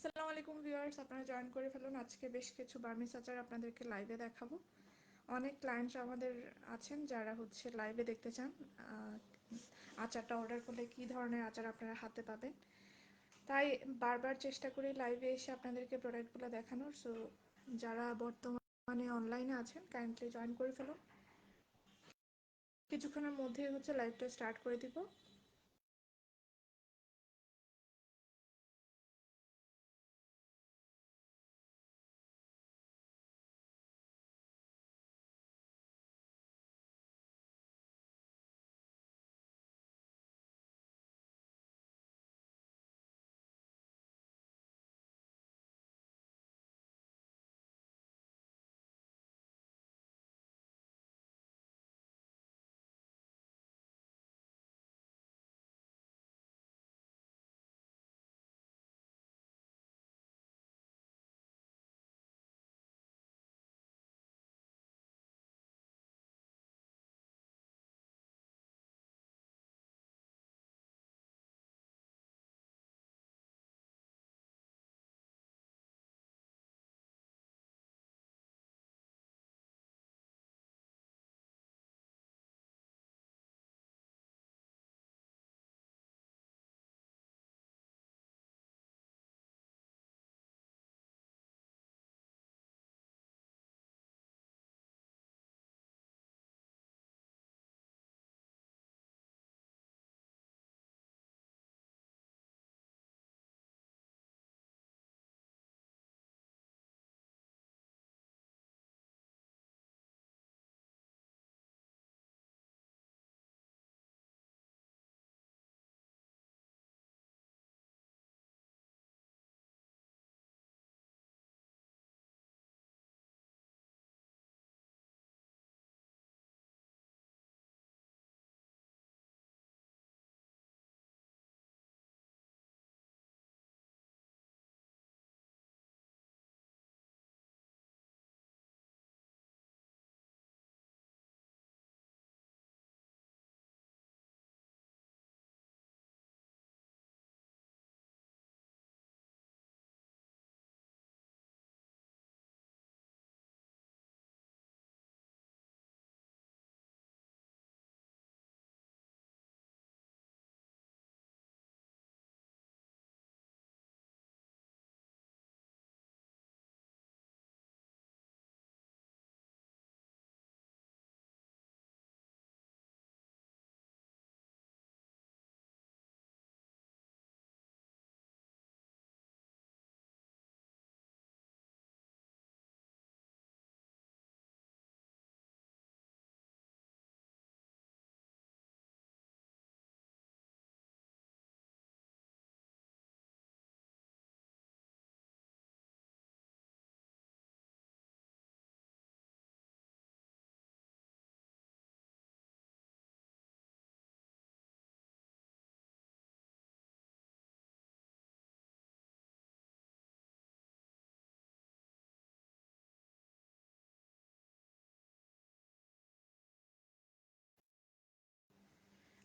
আসসালামু আলাইকুম ভিউয়ার্স, আপনারা জয়েন করে ফেলুন। আজকে বেশ কিছু বার্মিজ আচার আপনাদেরকে লাইভে দেখাবো। অনেক ক্লায়েন্টস আমাদের আছেন যারা লাইভে দেখতে চান আচারটা অর্ডার করলে কি ধরনের আচার আপনারা হাতে পাবেন। তাই বারবার চেষ্টা করি লাইভে এসে আপনাদেরকে প্রোডাক্টগুলো দেখানোর। সো যারা বর্তমানে অনলাইনে আছেন কাইন্ডলি জয়েন করে ফেলুন। কিছুক্ষণের মধ্যেই লাইভটা স্টার্ট করে দিব।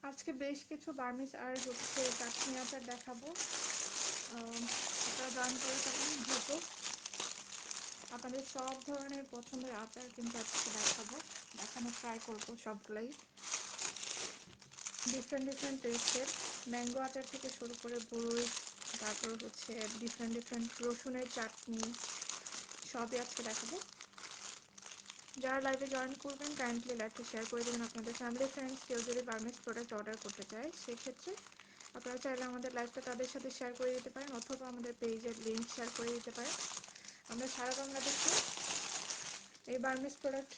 আজকে বেশ কিছু বার্মিজ আর চাটনি আচার দেখাবো। আপনারা জয়েন করে ফেলুন দ্রুত। আপনাদের সব ধরনের পছন্দের আচার কিন্তু আজকে দেখানোর ট্রাই করবো সবগুলাই। ডিফারেন্ট ডিফারেন্ট টেস্টের ম্যাঙ্গো আচার থেকে শুরু করে বড়ই, তারপর ডিফারেন্ট ডিফারেন্ট রসুনের চাটনি, সবই আজকে দেখাবো। যারা লাইভে জয়েন করবেন কাইন্ডলি লাইভটা শেয়ার করে দেবেন আপনাদের ফ্যামিলি ফ্রেন্ডস। কেউ যদি বার্মিজ প্রোডাক্ট অর্ডার করতে চায় সেক্ষেত্রে আপনারা চাইলে আমাদের লাইভটা তাদের সাথে শেয়ার করে দিতে পারেন, অথবা আমাদের পেজের লিঙ্ক শেয়ার করে দিতে পারেন। আমরা সারা বাংলাদেশে এই বার্মিজ প্রোডাক্ট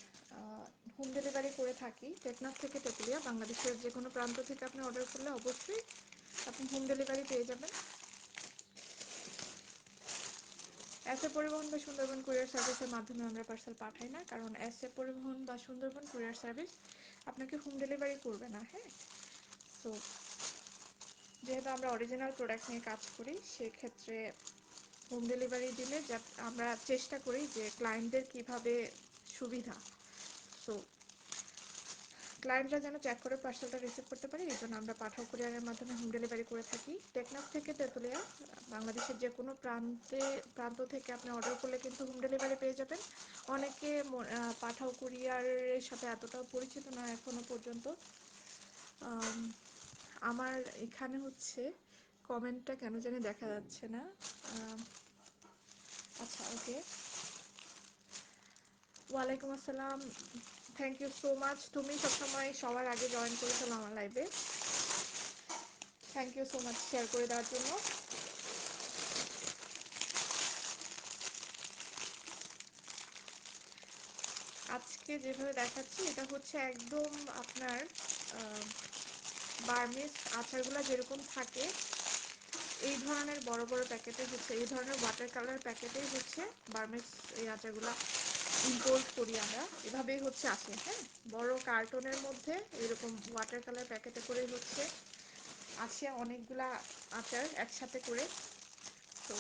হোম ডেলিভারি করে থাকি। টেকনাফ থেকে তেতুলিয়া, বাংলাদেশের যে কোনো প্রান্ত থেকে আপনি অর্ডার করলে অবশ্যই আপনি হোম ডেলিভারি পেয়ে যাবেন। এসএ পরিবহন বা সুন্দরবন কুরিয়ার সার্ভিসের মাধ্যমে আমরা পার্সেল পাঠাই না, কারণ এসএ পরিবহন বা সুন্দরবন কুরিয়ার সার্ভিস আপনাকে হোম ডেলিভারি করবে না। হ্যাঁ, তো যেহেতু আমরা অরিজিনাল প্রোডাক্ট নিয়ে কাজ করি সেক্ষেত্রে হোম ডেলিভারি দিলে আমরা চেষ্টা করি যে ক্লায়েন্টদের কিভাবে সুবিধা। সো ক্লায়েন্টরা যেন চেক করে পার্সেলটা রিসিভ করতে পারে, এই জন্য আমরা পাঠাও কুরিয়ারের মাধ্যমে হোম ডেলিভারি করে থাকি। টেকনাফ থেকে তেঁতুলিয়া, বাংলাদেশের যে কোনো প্রান্ত থেকে আপনি অর্ডার করলে কিন্তু হোম ডেলিভারি পেয়ে যাবেন। অনেকে পাঠাও কুরিয়ারের সাথে এতটাও পরিচিত না এখনো পর্যন্ত। আমার এখানে হচ্ছে কমেন্টটা কেন জানি দেখা যাচ্ছে না। আচ্ছা, ওকে। ওয়ালাইকুম আসসালাম, থ্যাংক ইউ সো মাচ। তুমি সবসময় সবার আগে জয়েন করেছো আমার লাইভে, thank you so much share করে দেওয়ার জন্য। আজকে যেভাবে দেখাচ্ছি এটা হচ্ছে একদম আপনার বার্মিজ আচারগুলো যেরকম থাকে এই ধরনের বড় বড় প্যাকেটে হচ্ছে, এই ধরনের ওয়াটার কালার প্যাকেটেই হচ্ছে বার্মিজ এই আচারগুলো ইম্পোর্ট করি আমরা। এভাবেই হচ্ছে আসে, হ্যাঁ, বড় কার্টনের মধ্যে এরকম ওয়াটার কালার প্যাকেটে করে হচ্ছে আসে অনেকগুলা আচার একসাথে করে। তো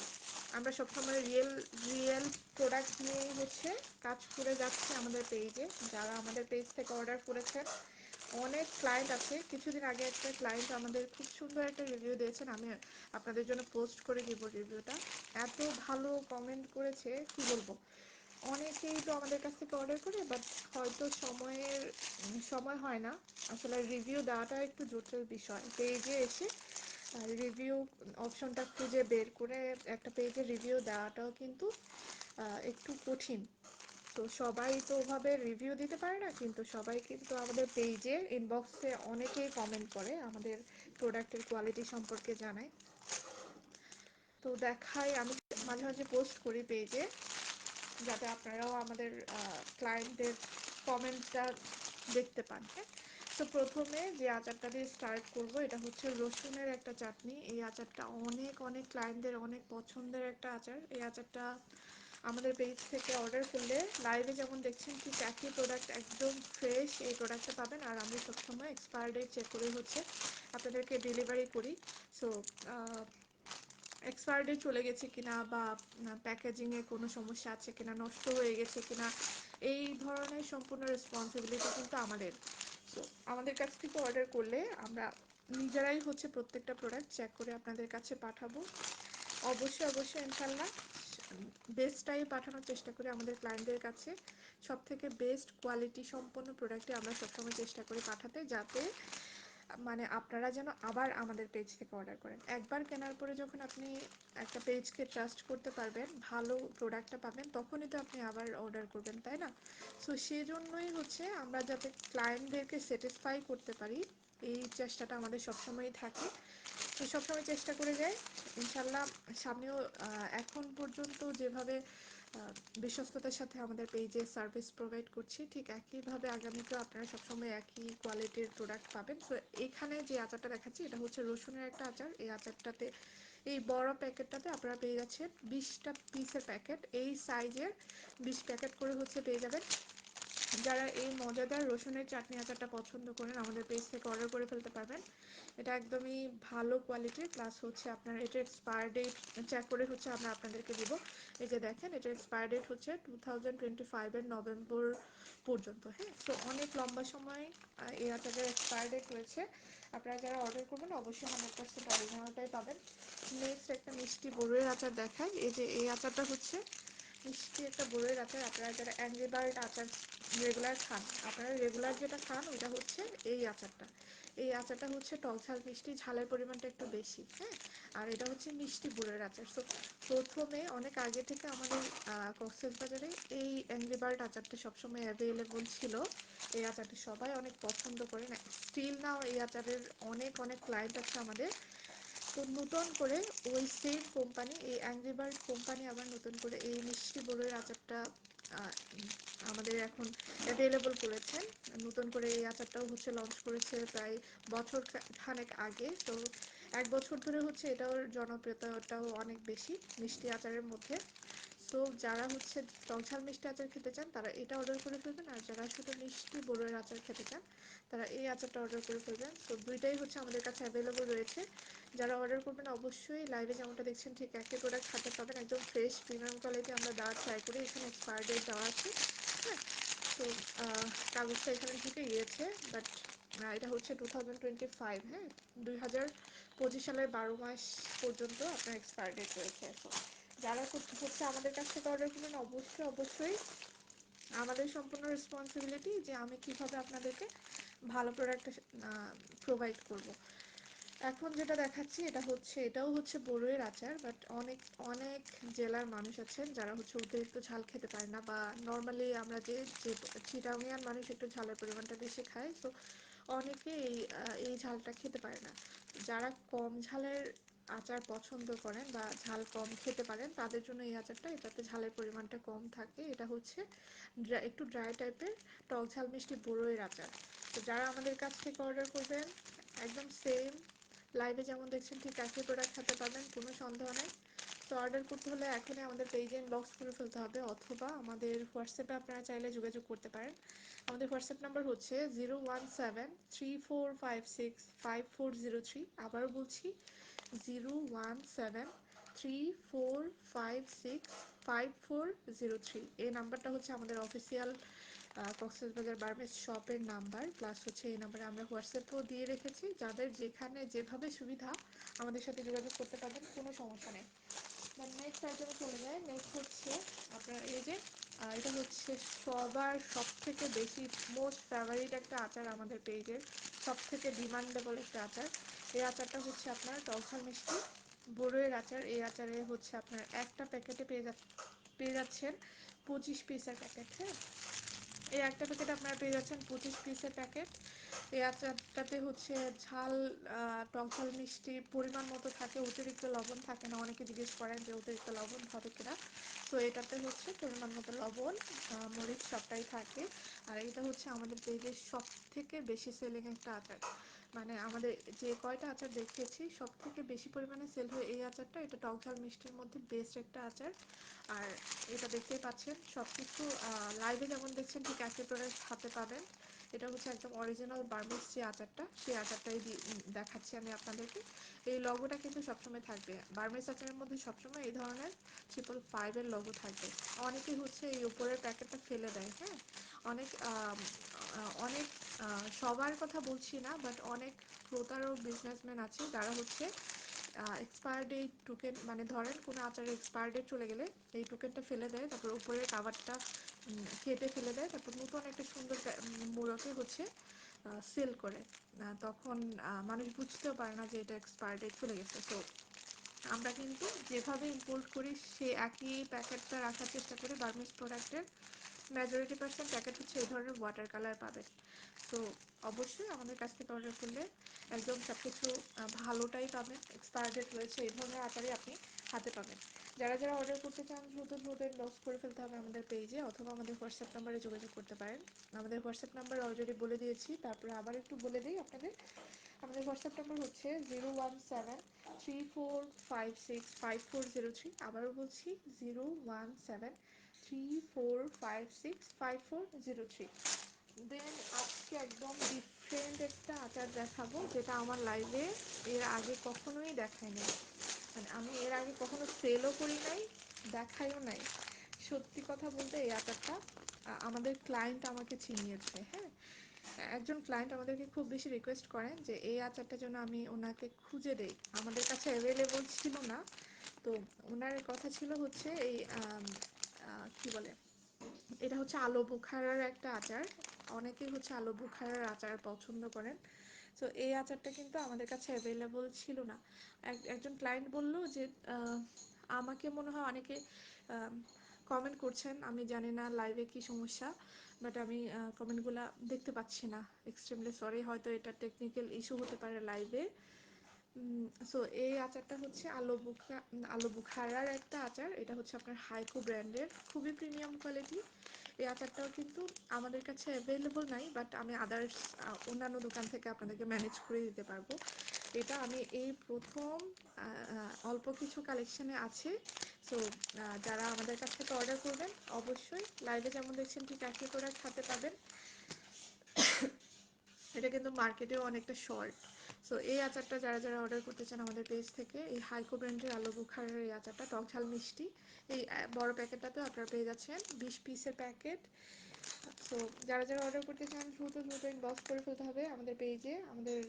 আমরা সবসময় রিয়েল রিয়েল প্রোডাক্ট নিয়েই হচ্ছে কাজ করে যাচ্ছি আমাদের পেজে। যারা আমাদের পেজ থেকে অর্ডার করেছেন অনেক ক্লায়েন্ট আছে। কিছুদিন আগে একটা ক্লায়েন্ট আমাদের খুব সুন্দর একটা রিভিউ দিয়েছেন, আমি আপনাদের জন্য পোস্ট করে দিব রিভিউটা। এত ভালো কমেন্ট করেছে কি বলবো। অনেকেই তো আমাদের কাছ থেকে অর্ডার করে, বাট হয়তো সময় হয় না। আসলে রিভিউ দেওয়াটা একটু জটিল বিষয়। পেজে এসে রিভিউ অপশনটা খুঁজে বের করে একটা পেজে রিভিউ দেওয়াটাও কিন্তু একটু কঠিন। তো সবাই তো ওভাবে রিভিউ দিতে পারে না, কিন্তু সবাই কিন্তু আমাদের পেজে ইনবক্সে অনেকেই কমেন্ট করে আমাদের প্রোডাক্টের কোয়ালিটি সম্পর্কে জানায়। তো দেখাই, আমি মাঝে মাঝে পোস্ট করি পেজে যাতে আপনারাও আমাদের ক্লায়েন্টদের কমেন্টটা দেখতে পান, হ্যাঁ। তো প্রথমে যে আচারটা দিয়ে স্টার্ট করব এটা হচ্ছে রসুনের একটা চাটনি। এই আচারটা অনেক অনেক ক্লায়েন্টদের অনেক পছন্দের একটা আচার। এই আচারটা আমাদের পেজ থেকে অর্ডার করলে লাইভে যেমন দেখছেন ঠিক একই প্রোডাক্ট একদম ফ্রেশ এই প্রোডাক্টটা পাবেন। আর আমি সবসময় এক্সপায়ার ডেট চেক করে হচ্ছে আপনাদেরকে ডেলিভারি করি। সো এক্সপায়ার ডেট চলে গেছে কিনা বা প্যাকেজিংয়ে কোনো সমস্যা আছে কিনা, নষ্ট হয়ে গেছে কিনা, এই ধরনের সম্পূর্ণ রেসপন্সিবিলিটি কিন্তু আমাদের। সো আমাদের কাছ থেকে অর্ডার করলে আমরা নিজেরাই হচ্ছে প্রত্যেকটা প্রোডাক্ট চেক করে আপনাদের কাছে পাঠাবো। অবশ্যই অবশ্যই ইনশাল্লাহ বেস্টটাই পাঠানোর চেষ্টা করি আমাদের ক্লায়েন্টদের কাছে। সব থেকে বেস্ট কোয়ালিটি সম্পন্ন প্রোডাক্টে আমরা সবসময় চেষ্টা করি পাঠাতে, যাতে মানে আপনারা যেন আবার আমাদের পেজ থেকে অর্ডার করেন। একবার কেনার পরে যখন আপনি একটা পেজকে ট্রাস্ট করতে পারবেন, ভালো প্রোডাক্টটা পাবেন, তখনই তো আপনি আবার অর্ডার করবেন, তাই না? সো সেই জন্যই হচ্ছে আমরা যাতে ক্লায়েন্টদেরকে স্যাটিসফাই করতে পারি এই চেষ্টাটা আমাদের সবসময়ই থাকে। তো সবসময় চেষ্টা করে যাই ইনশাল্লাহ। সামনেও এখন পর্যন্ত যেভাবে বিশ্বস্ততার সাথে আমাদের পেজে সার্ভিস প্রোভাইড করছি, ঠিক একইভাবে আগামীতেও আপনারা সবসময় একই কোয়ালিটির প্রোডাক্ট পাবেন। তো এখানে যে আচারটা দেখাচ্ছি এটা হচ্ছে রসুনের একটা আচার। এই আচারটাতে এই বড় প্যাকেটটাতে আপনারা পেয়ে যাচ্ছেন 20টা পিসের প্যাকেট, এই সাইজের 20 প্যাকেট করে হচ্ছে পেয়ে যাবেন। যারা এই মজাদার রসুনের চাটনি আচারটা পছন্দ করেন আমাদের পেজ থেকে অর্ডার করে ফেলতে পারবেন। এটা একদমই ভালো কোয়ালিটির, প্লাস হচ্ছে আপনার এটা এক্সপায়ার ডেট চেক করে হচ্ছে আমরা আপনাদেরকে দিব। এই যে দেখেন, এটা এক্সপায়ার ডেট হচ্ছে 2025-এর নভেম্বর পর্যন্ত, হ্যাঁ। সো অনেক লম্বা সময় এই আচারের এক্সপায়ার ডেট রয়েছে। আপনারা যারা অর্ডার করবেন অবশ্যই 100% অরিজিনালটাই পাবেন। নেক্সট একটা মিষ্টি বড়ইয়ের আচার দেখাই। এই যে এই আচারটা হচ্ছে মিষ্টি একটা বড়ইয়ের আচার। আপনারা যারা অ্যাংরি বার্ড আচার রেগুলার খান, আপনারা রেগুলার যেটা খান ওইটা হচ্ছে এই আচারটা। এই আচারটা হচ্ছে টক ঝাল মিষ্টি, ঝালের পরিমাণটা একটু বেশি, হ্যাঁ। আর এটা হচ্ছে মিষ্টি গুড়ের আচার। তো প্রথমে অনেক আগে থেকে আমাদের কক্সবাজারে এই অ্যাংরি বার্ড আচারটা সবসময় অ্যাভেলেবল ছিল। এই আচারটা সবাই অনেক পছন্দ করেন, স্টিল নাও এই আচারের অনেক অনেক ক্লায়েন্ট আছে আমাদের। তো নতুন করে ওই সেম কোম্পানি, এই অ্যাংরি বার্ড কোম্পানি আবার নতুন করে এই মিষ্টি বড়ইয়ের আচারটা আমাদের এখন অ্যাভেলেবল করেছেন। নতুন করে এই আচারটাও হচ্ছে লঞ্চ করেছে প্রায় বছর খানেক আগে। তো 1 বছর ধরে হচ্ছে এটাও জনপ্রিয়তাটাও অনেক বেশি মিষ্টি আচারের মধ্যে। সো যারা হচ্ছে টকঝাল মিষ্টি আচার খেতে চান তারা এটা অর্ডার করে ফেলবেন, আর যারা শুধু মিষ্টি বড়ইয়ের আচার খেতে চান তারা এই আচারটা অর্ডার করে ফেলবেন। তো দুইটাই হচ্ছে আমাদের কাছে অ্যাভেলেবল রয়েছে। যারা অর্ডার করবেন অবশ্যই লাইভে যেমনটা দেখছেন ঠিক একই প্রোডাক্ট হাতে পাবেন, একদম ফ্রেশ প্রিমিয়াম কোয়ালিটি আমরা দেওয়ার ট্রাই করি। এখানে এক্সপায়ার ডেট দেওয়া আছে, হ্যাঁ। সো কাগজটা এখানে ঢুকে গিয়েছে, বাট এটা হচ্ছে 2025, হ্যাঁ, 2025 সালের 12 মাস পর্যন্ত আপনার এক্সপায়ার ডেট রয়েছে। যারা হচ্ছে আমাদের কাছ থেকে অর্ডার করবেন, অবশ্যই অবশ্যই আমাদের সম্পূর্ণ রেসপন্সিবিলিটি যে আমি কিভাবে আপনাদেরকে ভালো প্রোডাক্ট প্রোভাইড করব। এখন যেটা দেখাচ্ছি এটাও হচ্ছে বড়ইয়ের আচার, বাট অনেক অনেক জেলার মানুষ আছেন যারা হচ্ছে অতিরিক্ত ঝাল খেতে পারে না, বা নর্মালি আমরা যে যে চিটাঙ্গিয়ান মানুষ একটু ঝালের পরিমাণটা বেশি খায়, তো অনেকে এই ঝালটা খেতে পারে না। যারা কম ঝালের আচার পছন্দ করেন বা ঝাল কম খেতে পারেন তাদের জন্য এই আচারটা, এটাতে ঝালের পরিমাণটা কম থাকে। এটা হচ্ছে একটু ড্রাই টাইপের টক ঝাল মিষ্টি বড়ইয়ের আচার। তো যারা আমাদের কাছ থেকে অর্ডার করবেন, একদম সেম লাইভে যেমন দেখছেন ঠিক একই প্রোডাক্ট হাতে পাবেন, কোনো সন্দেহ নেই। তো অর্ডার করতে হলে এখনই আমাদের পেজে ইনবক্স করে ফেলতে হবে, অথবা আমাদের হোয়াটসঅ্যাপে আপনারা চাইলে যোগাযোগ করতে পারেন। আমাদের হোয়াটসঅ্যাপ নাম্বার হচ্ছে 01734565403। আবারও বলছি 01734565403। এই নাম্বারটা হচ্ছে আমাদের অফিসিয়াল কক্সবাজার বার্মেস শপের নাম্বার, প্লাস হচ্ছে এই নাম্বারে আমরা হোয়াটসঅ্যাপও দিয়ে রেখেছি। যাদের যেখানে যেভাবে সুবিধা আমাদের সাথে যোগাযোগ করতে পারবেন, কোনো সমস্যা নেই। নেক্সট আইটেমে চলে যায়। নেক্সট হচ্ছে আপনার এই যে এটা হচ্ছে সবার সব থেকে বেশি মোস্ট ফেভারিট একটা আচার, আমাদের পেজের সব থেকে ডিমান্ডেবল একটা আচার। এই আচারটা হচ্ছে আপনার টক ঝাল মিষ্টি বড়ইয়ের আচার। এই আচারে হচ্ছে আপনার একটা প্যাকেটে পেয়ে যাচ্ছেন 25 পিসের প্যাকেট, হ্যাঁ। এই একটা প্যাকেট আপনারা পেয়ে যাচ্ছেন 25 পিসের প্যাকেট। এই আচারটাতে হচ্ছে ঝাল, টক ঝাল মিষ্টি পরিমাণ মতো থাকে, অতিরিক্ত লবণ থাকে না। অনেকে জিজ্ঞেস করেন যে অতিরিক্ত লবণ হবে কিনা, তো এটাতে হচ্ছে পরিমাণ মতো লবণ, মরিচ সবটাই থাকে। আর এটা হচ্ছে আমাদের পেজের সব থেকে বেশি সেলিং একটা আচার, মানে আমাদের যে কয়টা আচার দেখিয়েছি সব থেকে বেশি পরিমাণে সেল হয় এই আচারটা। এটা টক ঝাল মিষ্টির মধ্যে বেস্ট একটা আচার। আর এটা দেখতেই পাচ্ছেন সব কিছু লাইভে যেমন দেখছেন ঠিক একই প্রোডাক্ট হাতে পাবেন। এটা হচ্ছে একদম অরিজিনাল বার্মিজ যে আচারটা, সেই আচারটাই দেখাচ্ছি আমি আপনাদেরকে। এই লগোটা কিন্তু সবসময় থাকবে, বার্মিজ আচারের মধ্যে সবসময় এই ধরনের 555-এর লগো থাকবে। অনেকেই হচ্ছে এই উপরের প্যাকেটটা ফেলে দেয়, হ্যাঁ। অনেক অনেক সবার কথা বলছি না, বাট অনেক প্রতারক বিজনেসম্যান আছে যারা হচ্ছে এক্সপায়ার ডেট টোকেন, মানে ধরেন কোনো আচারের এক্সপায়ার ডেট চলে গেলে এই টোকেনটা ফেলে দেয়, তারপর উপরের কাভারটা কেটে ফেলে দেয়, তারপর নতুন একটা সুন্দর মোড়কে হচ্ছে সেল করে। তখন মানুষ বুঝতেও পারে না যে এটা এক্সপায়ার ডেট চলে গেছে। তো আমরা কিন্তু যেভাবে ইম্পোর্ট করি সে একই প্যাকেটটা রাখার চেষ্টা করি। বার্মিজ প্রোডাক্টের মেজরিটি% প্যাকেট হচ্ছে এই ধরনের ওয়াটার কালার পাবেন। তো অবশ্যই আমাদের কাছ থেকে অর্ডার করলে একদম সব কিছু ভালোটাই পাবেন। এক্সপায়ার ডেট রয়েছে এই ধরনের আচারই আপনি হাতে পাবেন। যারা যারা অর্ডার করতে চান দ্রুত দ্রুত ইনবক্স করে ফেলতে হবে আমাদের পেজে, অথবা আমাদের হোয়াটসঅ্যাপ নাম্বারে যোগাযোগ করতে পারেন। আমাদের হোয়াটসঅ্যাপ নাম্বার অলরেডি বলে দিয়েছি, তারপরে আবার একটু বলে দিই আপনাদের। আমাদের হোয়াটসঅ্যাপ নাম্বার হচ্ছে 01734565403। আবারও বলছি 01734565403। দেন আজকে একদম ডিফারেন্ট একটা আচার দেখাবো, যেটা আমার লাইভে এর আগে কখনোই দেখায়নি, মানে আমি এর আগে কখনো সেলও করি নাই, দেখাইও নাই। সত্যি কথা বলতে এই আচারটা আমাদের ক্লায়েন্ট আমাকে চিনিয়েছে, হ্যাঁ। একজন ক্লায়েন্ট আমাদেরকে খুব বেশি রিকোয়েস্ট করেন যে এই আচারটা যেন আমি ওনাকে খুঁজে দেই, আমাদের কাছে অ্যাভেলেবল ছিল না। তো ওনার কথা ছিল হচ্ছে এই কি বলে, এটা হচ্ছে আলু বুখারার একটা আচার। অনেকেই হচ্ছে আলু বুখারার আচার পছন্দ করেন। তো এই আচারটা কিন্তু আমাদের কাছে অ্যাভেলেবল ছিল না। একজন ক্লায়েন্ট বলল যে আমাকে মনে হয় অনেকে কমেন্ট করছেন, আমি জানি না লাইভে কি সমস্যা, বাট আমি কমেন্টগুলো দেখতে পাচ্ছি না। এক্সট্রিমলি সরি, হয়তো এটা টেকনিক্যাল ইস্যু হতে পারে লাইভে। সো এই আচারটা হচ্ছে আলু বুখারার একটা আচার। এটা হচ্ছে আপনার হাইকো ব্র্যান্ডের, খুবই প্রিমিয়াম কোয়ালিটি। এই আচারটাও কিন্তু আমাদের কাছে অ্যাভেলেবল নাই, বাট আমি আদার্স অন্যান্য দোকান থেকে আপনাদেরকে ম্যানেজ করে দিতে পারবো। এটা আমি এই প্রথম অল্প কিছু কালেকশানে আছে। সো যারা আমাদের কাছ থেকে অর্ডার করবেন, অবশ্যই লাইভে যেমন দেখছেন ঠিক একই প্রোডাক্ট হাতে পাবেন। এটা কিন্তু মার্কেটেও অনেকটা শর্ট। সো এই আচারটা যারা যারা অর্ডার করতে চান আমাদের পেজ থেকে, এই হাইকো ব্র্যান্ডের আলু বুখারের এই আচারটা টক ঝাল মিষ্টি, এই বড় প্যাকেটটাতেও আপনারা পেয়ে যাচ্ছেন 20 পিসের প্যাকেট। সো যারা যারা অর্ডার করতে চান দ্রুত দ্রুত ইনবক্স করে ফেলতে হবে আমাদের পেজে। আমাদের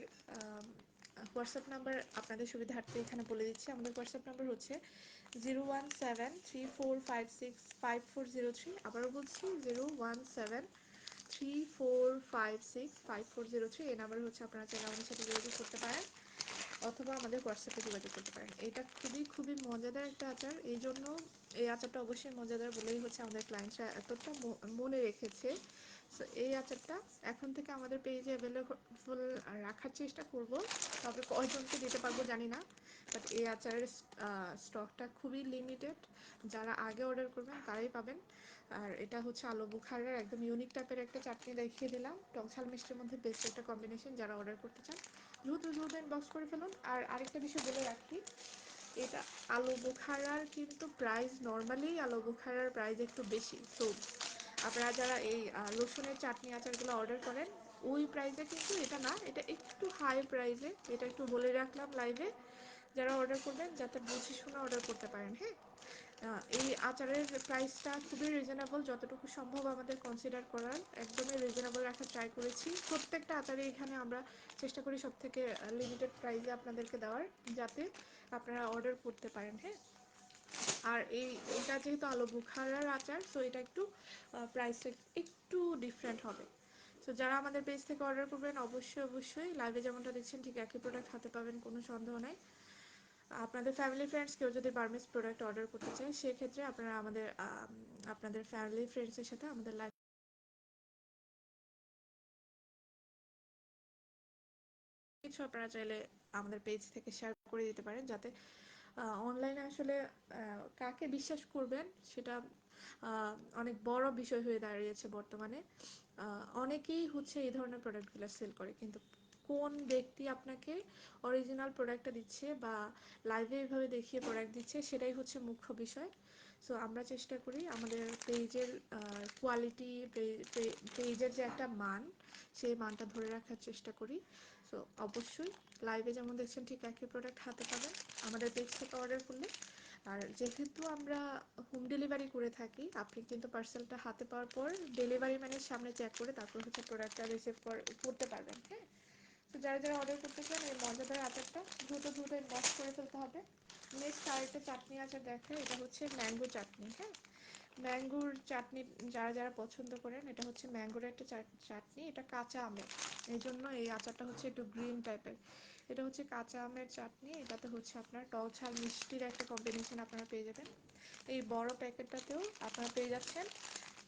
হোয়াটসঅ্যাপ নাম্বার আপনাদের সুবিধার্থে এখানে বলে দিচ্ছি। আমাদের হোয়াটসঅ্যাপ নাম্বার হচ্ছে 01734565403। আবারও বলছি 01734565403। এই নাম্বার হচ্ছে আপনারা চাইলে আমাদের সাথে যোগাযোগ করতে পারেন অথবা আমাদের হোয়াটসঅ্যাপে যোগাযোগ করতে পারেন। এটা খুবই খুবই মজাদার একটা আচার, এই জন্য এই আচারটা অবশ্যই মজাদার বলেই হচ্ছে আমাদের ক্লায়েন্টরা এতটা মনে রেখেছে। সো এই আচারটা এখন থেকে আমাদের পেজে অ্যাভেলেবল রাখার চেষ্টা করব, তবে কয়জনকে দিতে পারবো জানি না। বাট এই আচারের স্টকটা খুবই লিমিটেড, যারা আগে অর্ডার করবেন তারাই পাবেন। আর এটা হচ্ছে আলু বুখারার একদম ইউনিক টাইপের একটা চাটনি দেখিয়ে দিলাম, টক ঝাল মিষ্টির মধ্যে বেস্ট একটা কম্বিনেশন। যারা অর্ডার করতে চান দ্রুত দ্রুত ইনবক্স করে ফেলুন। আর আরেকটা বিষয় বলে রাখি, এটা আলু বোখারার কিন্তু প্রাইস নর্মালি আলু বোখারার প্রাইস একটু বেশি। তো আপনারা যারা এই রসুনের চাটনি আচারগুলো অর্ডার করেন ওই প্রাইসে কিন্তু এটা না, এটা একটু হাই প্রাইসে। এটা একটু বলে রাখলাম লাইভে, যারা অর্ডার করবেন যাতে বুঝে শুনে অর্ডার করতে পারেন। হ্যাঁ, এই আচারের প্রাইসটা খুবই রিজনেবল, যতটুকু সম্ভব আমাদের কনসিডার করার একদমই রিজনেবল রাখার ট্রাই করেছি। প্রত্যেকটা আচারে এখানে আমরা চেষ্টা করি সব থেকে লিমিটেড প্রাইসে আপনাদেরকে দেওয়ার, যাতে আপনারা অর্ডার করতে পারেন। হ্যাঁ, আর এটা যেহেতু আলু বুখারার আচার, সো এটা একটু প্রাইসটা একটু ডিফারেন্ট হবে। সো যারা আমাদের পেজ থেকে অর্ডার করবেন অবশ্যই অবশ্যই লাইভে যেমনটা দেখছেন ঠিক একই প্রোডাক্ট হাতে পাবেন, কোনো সন্দেহ নাই। আপনাদের ফ্যামিলি ফ্রেন্ডস কেউ যদি বার্মিজ প্রোডাক্ট অর্ডার করতে চায় সেক্ষেত্রে আপনারা আমাদের আপনাদের ফ্যামিলি ফ্রেন্ডসের সাথে আমাদের লাইভ কিছু আপনারা চাইলে আমাদের পেজ থেকে শেয়ার করে দিতে পারেন, যাতে অনলাইনে আসলে কাকে বিশ্বাস করবেন সেটা অনেক বড় বিষয় হয়ে দাঁড়িয়েছে বর্তমানে। অনেকেই হচ্ছে এই ধরনের প্রোডাক্টগুলো সেল করে, কিন্তু কোন ব্যক্তি আপনাকে অরিজিনাল প্রোডাক্টটা দিচ্ছে বা লাইভে এইভাবে দেখিয়ে প্রোডাক্ট দিচ্ছে সেটাই হচ্ছে মুখ্য বিষয়। সো আমরা চেষ্টা করি আমাদের পেজের কোয়ালিটি, পেজের যে একটা মান, সেই মানটা ধরে রাখার চেষ্টা করি। সো অবশ্যই লাইভে যেমন দেখছেন ঠিক একই প্রোডাক্ট হাতে পাবেন আমাদের পেজ থেকে অর্ডার করলে। আর যেহেতু আমরা হোম ডেলিভারি করে থাকি, আপনি কিন্তু পার্সেলটা হাতে পাওয়ার পর ডেলিভারি ম্যানের সামনে চেক করে তারপর হচ্ছে প্রোডাক্টটা রিসিভ করতে পারবেন। হ্যাঁ, তো যারা যারা অর্ডার করতে চান এই মজাদার আচারটা দ্রুত দ্রুত বক্স করে ফেলতে হবে। নেক্সট আরেকটা চাটনি আচার দেখে, এটা হচ্ছে ম্যাঙ্গো চাটনি। হ্যাঁ, ম্যাঙ্গোর চাটনি যারা যারা পছন্দ করেন, এটা হচ্ছে ম্যাঙ্গোর একটা চাটনি, এটা কাঁচা আমের, এই জন্য এই আচারটা হচ্ছে একটু গ্রিন টাইপের। এটা হচ্ছে কাঁচা আমের চাটনি, এটাতে হচ্ছে আপনার টক ঝাল মিষ্টির একটা কম্বিনেশন আপনারা পেয়ে যাবেন। এই বড় প্যাকেটটাতেও আপনারা পেয়ে যাচ্ছেন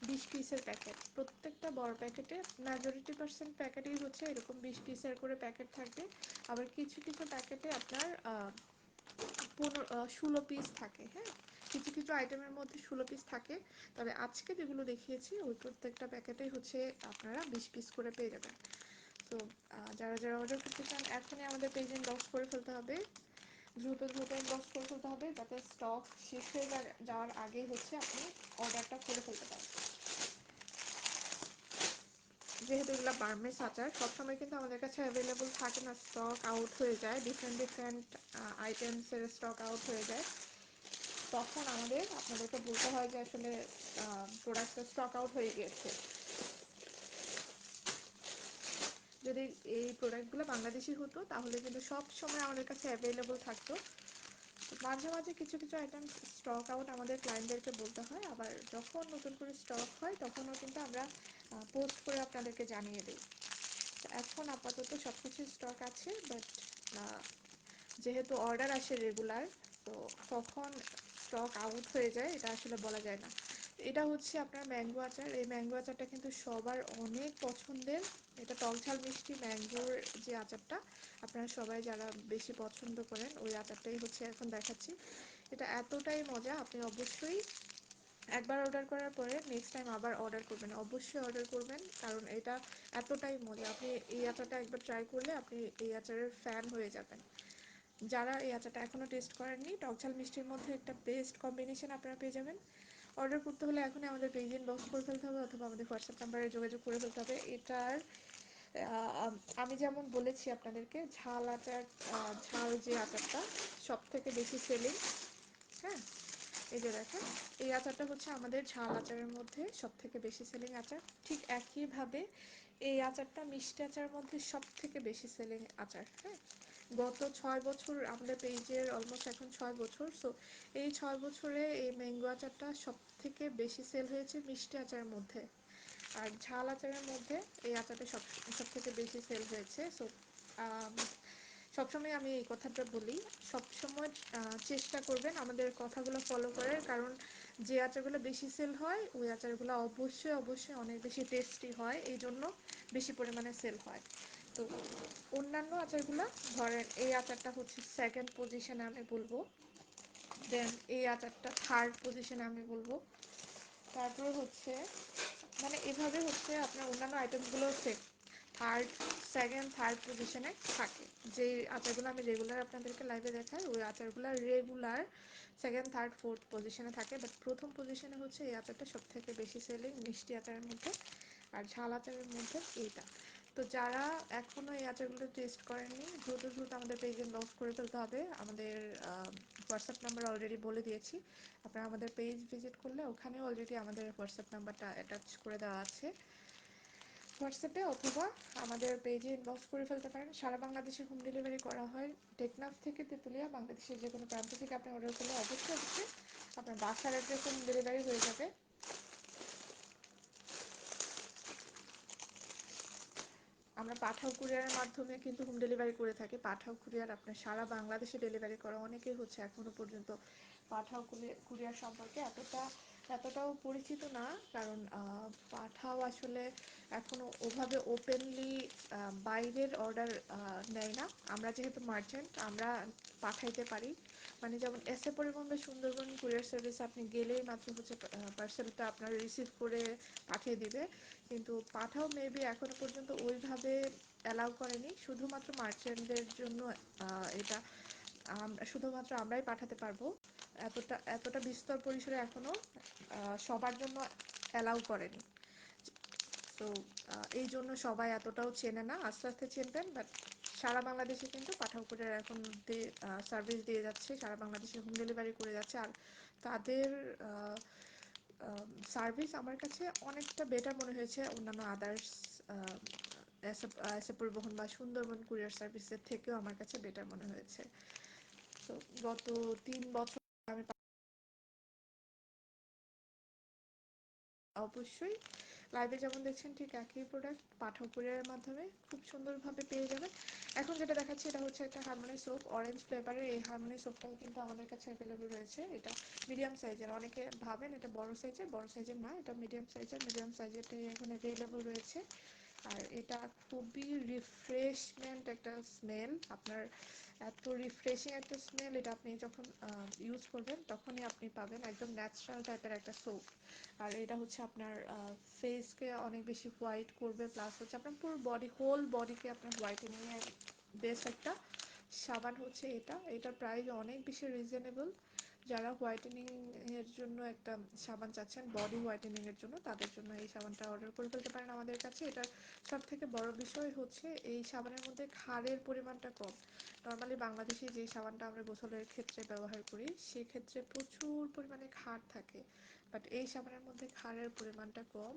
20 পিসের প্যাকেট। প্রত্যেকটা বড় প্যাকেটে মেজরিটি% প্যাকেটেই হচ্ছে এরকম 20 পিসের করে প্যাকেট থাকবে। আবার কিছু কিছু প্যাকেটে আপনার 16 পিস থাকে। হ্যাঁ, কিছু কিছু আইটেমের মধ্যে 16 পিস থাকে, তবে আজকে যেগুলো দেখিয়েছি ওই প্রত্যেকটা প্যাকেটেই হচ্ছে আপনারা 20 পিস করে পেয়ে যাবেন। তো যারা যারা অর্ডার করতে চান এখনই আমাদের পেজে ইনবক্স করে ফেলতে হবে, দ্রুত দ্রুত ইনবক্স করে ফেলতে হবে, যাতে স্টক শেষ হয়ে যাওয়ার আগে হচ্ছে আপনি অর্ডারটা করে ফেলতে পারেন। যেহেতু এগুলো বার্মিজ আচার সবসময় কিন্তু আমাদের কাছে অ্যাভেলেবল থাকে না, স্টক আউট হয়ে যায়, ডিফারেন্ট ডিফারেন্ট আইটেমসের স্টক আউট হয়ে যায়। তখন আপনাদেরকে বলতে হয় যে আসলে প্রোডাক্টটা স্টক আউট হয়ে গিয়েছে। যদি এই প্রোডাক্টগুলো বাংলাদেশি হতো তাহলে কিন্তু সব সময় আমাদের কাছে অ্যাভেলেবল থাকতো। মাঝে মাঝে কিছু কিছু আইটেম স্টক আউট আমাদের ক্লায়েন্টদেরকে বলতে হয়, আবার যখন নতুন করে স্টক হয় তখনও কিন্তু আমরা পোস্ট করে আপনাদেরকে জানিয়ে দিই। এখন আপাতত সব কিছু স্টক আছে, বাট যেহেতু অর্ডার আসে রেগুলার, তো কখন স্টক আউট হয়ে যায় এটা আসলে বলা যায় না। এটা হচ্ছে আপনার ম্যাঙ্গো আচার, এই ম্যাঙ্গো আচারটা কিন্তু সবার অনেক পছন্দের। এটা টকঝাল মিষ্টি ম্যাঙ্গোর যে আচারটা আপনারা সবাই যারা বেশি পছন্দ করেন ওই আচারটাই হচ্ছে এখন দেখাচ্ছি। এটা এতটাই মজা, আপনি অবশ্যই একবার অর্ডার করার পরে নেক্সট টাইম আবার অর্ডার করবেন, অবশ্যই অর্ডার করবেন, কারণ এটা এতটাই মজা। আপনি এই আচারটা একবার ট্রাই করলে আপনি এই আচারের ফ্যান হয়ে যাবেন। যারা এই আচারটা এখনও টেস্ট করেননি, টকঝাল মিষ্টির মধ্যে একটা বেস্ট কম্বিনেশন আপনারা পেয়ে যাবেন। অর্ডার করতে হলে এখনই আমাদের পেজে ইনবক্স করে ফেলতে হবে অথবা আমাদের হোয়াটসঅ্যাপ নাম্বারে যোগাযোগ করে ফেলতে হবে। এটার আমি যেমন বলেছি আপনাদেরকে ঝাল আচার, ঝাল যে আচারটা সব থেকে বেশি সেলিং। হ্যাঁ, এই যে দেখেন, এই আচারটা হচ্ছে আমাদের ঝাল আচারের মধ্যে সব থেকে বেশি সেলিং আচার। ঠিক একইভাবে এই আচারটা মিষ্টি আচারের মধ্যে সব থেকে বেশি সেলিং আচার। হ্যাঁ, গত 6 বছর আমাদের পেজের অলমোস্ট এখন 6 বছর, সো এই 6 বছরে এই ম্যাঙ্গো আচারটা সব থেকে বেশি সেল হয়েছে মিষ্টি আচারের মধ্যে। আর ঝাল আচারের মধ্যে এই আচারটা সব সব থেকে বেশি সেল হয়েছে। সো সবসময় আমি এই কথাটা বলি, সবসময় চেষ্টা করবেন আমাদের কথাগুলো ফলো করার, কারণ যে আচারগুলো বেশি সেল হয় ওই আচারগুলো অবশ্যই অবশ্যই অনেক বেশি টেস্টি হয়, এই জন্য বেশি পরিমাণে সেল হয়। তো অন্যান্য আচারগুলো, ধরেন এই আচারটা হচ্ছে সেকেন্ড পজিশনে আমি বলবো, দেন এই আচারটা থার্ড পজিশনে আমি বলবো, তারপরে হচ্ছে মানে এভাবে হচ্ছে আপনার অন্যান্য আইটেমগুলো সেম থার্ড, সেকেন্ড, থার্ড পজিশনে থাকে। যে আচারগুলো আমি রেগুলার আপনাদেরকে লাইভে দেখাই ওই আচারগুলো রেগুলার সেকেন্ড, থার্ড, ফোর্থ পজিশনে থাকে, বাট প্রথম পজিশনে হচ্ছে এই আচারটা সব থেকে বেশি সেলিং মিষ্টি আচারের মধ্যে। আর ঝাল আচারের মধ্যে এইটা। তো যারা এখনও এই আচারগুলো টেস্ট করেননি, দ্রুত দ্রুত আমাদের পেজ ইনবক্স করে ফেলতে হবে। আমাদের হোয়াটসঅ্যাপ নাম্বার অলরেডি বলে দিয়েছি, আপনারা আমাদের পেজ ভিজিট করলে ওখানে অলরেডি আমাদের হোয়াটসঅ্যাপ নাম্বারটা অ্যাটাচ করে দেওয়া আছে হোয়াটসঅ্যাপে, অথবা আমাদের পেজে ইনবক্স করে ফেলতে পারেন। সারা বাংলাদেশে হোম ডেলিভারি করা হয়, টেকনাফ থেকে তেঁতুলিয়া, বাংলাদেশের যে কোনো প্রান্ত থেকে আপনি অর্ডার করলে অবশ্যই অবশ্যই আপনার বাসার অ্যাড্রেসে হোম ডেলিভারি হয়ে যাবে। আমরা পাঠাও কুরিয়ারের মাধ্যমে কিন্তু হোম ডেলিভারি করে থাকি। পাঠাও কুরিয়ার আপনার সারা বাংলাদেশে ডেলিভারি করে, অনেকেই হচ্ছে এখনো পর্যন্ত পাঠাও কুরিয়ার সম্পর্কে এতটাও পরিচিত না, কারণ পাঠাও আসলে এখনো ওভাবে ওপেনলি বাইরের অর্ডার নেয় না। আমরা যেহেতু মার্চেন্ট, আমরা পাঠাইতে পারি, মানে যেমন এস এ পরিবহন বা সুন্দরবন কুরিয়ার সার্ভিস আপনি গেলেই মাত্র হচ্ছে পার্সেলটা আপনার রিসিভ করে পাঠিয়ে দিবে, কিন্তু পাঠাও মেবি এখনো পর্যন্ত ওইভাবে অ্যালাউ করেনি, শুধুমাত্র মার্চেন্টদের জন্য এটা শুধুমাত্র আমরাই পাঠাতে পারবো। এতটা এতটা বিস্তর পরিসরে এখনো সবার জন্য অ্যালাউ করেনি। তো এই জন্য সবাই এতটাও চেনে না, আস্তে আস্তে চিনবেন। বাট সারা বাংলাদেশে কিন্তু পাঠাও কুরিয়ার এখন সার্ভিস দিয়ে যাচ্ছে, সারা বাংলাদেশে হোম ডেলিভারি করে যাচ্ছে। আর তাদের সার্ভিস আমার কাছে অনেকটা বেটার মনে হয়েছে অন্যান্য আদার্স এসে পরিবহন বা সুন্দরবন কুরিয়ার সার্ভিসের থেকেও আমার কাছে বেটার মনে হয়েছে। তো গত 3 বছর আমি অবশ্যই লাইভে যেমন দেখছেন ঠিক একই প্রোডাক্ট পাঠাও কুরিয়ারের মাধ্যমে খুব সুন্দরভাবে পেয়ে যাবেন। এখন যেটা দেখাচ্ছি এটা হচ্ছে একটা হারমোনি সোপ, অরেঞ্জ ফ্লেভারের। এই হারমোনি সোপটাও কিন্তু আমাদের কাছে অ্যাভেলেবল রয়েছে। এটা মিডিয়াম সাইজের, অনেকে ভাবেন এটা বড় সাইজের, বড় সাইজের না, এটা মিডিয়াম সাইজের। মিডিয়াম সাইজেরটাই এখন অ্যাভেলেবল রয়েছে। আর এটা খুবই রিফ্রেশমেন্ট একটা স্মেল, আপনার এত রিফ্রেশিং একটা স্মেল, এটা আপনি যখন ইউজ করবেন তখনই আপনি পাবেন, একদম ন্যাচারাল টাইপের একটা সোপ। আর এটা হচ্ছে আপনার ফেসকে অনেক বেশি হোয়াইট করবে, প্লাস হচ্ছে আপনার পুরো বডি, হোল বডিকে আপনার হোয়াইটেনিং এর বেস্ট একটা সাবান হচ্ছে এটা। এটার প্রাইস অনেক বেশি রিজনেবল। যারা হোয়াইটেনিং এর জন্য একটা সাবান চাচ্ছেন, বডি হোয়াইটেনিং এর জন্য, তাদের জন্য এই সাবানটা অর্ডার করে ফেলতে পারেন আমাদের কাছে। এটার সব থেকে বড় বিষয় হচ্ছে এই সাবানের মধ্যে ক্ষারের পরিমাণটা কম। নর্মালি বাংলাদেশে যে সাবানটা আমরা গোসলের ক্ষেত্রে ব্যবহার করি সেক্ষেত্রে প্রচুর পরিমাণে ক্ষার থাকে, বাট এই সাবানের মধ্যে ক্ষারের পরিমাণটা কম।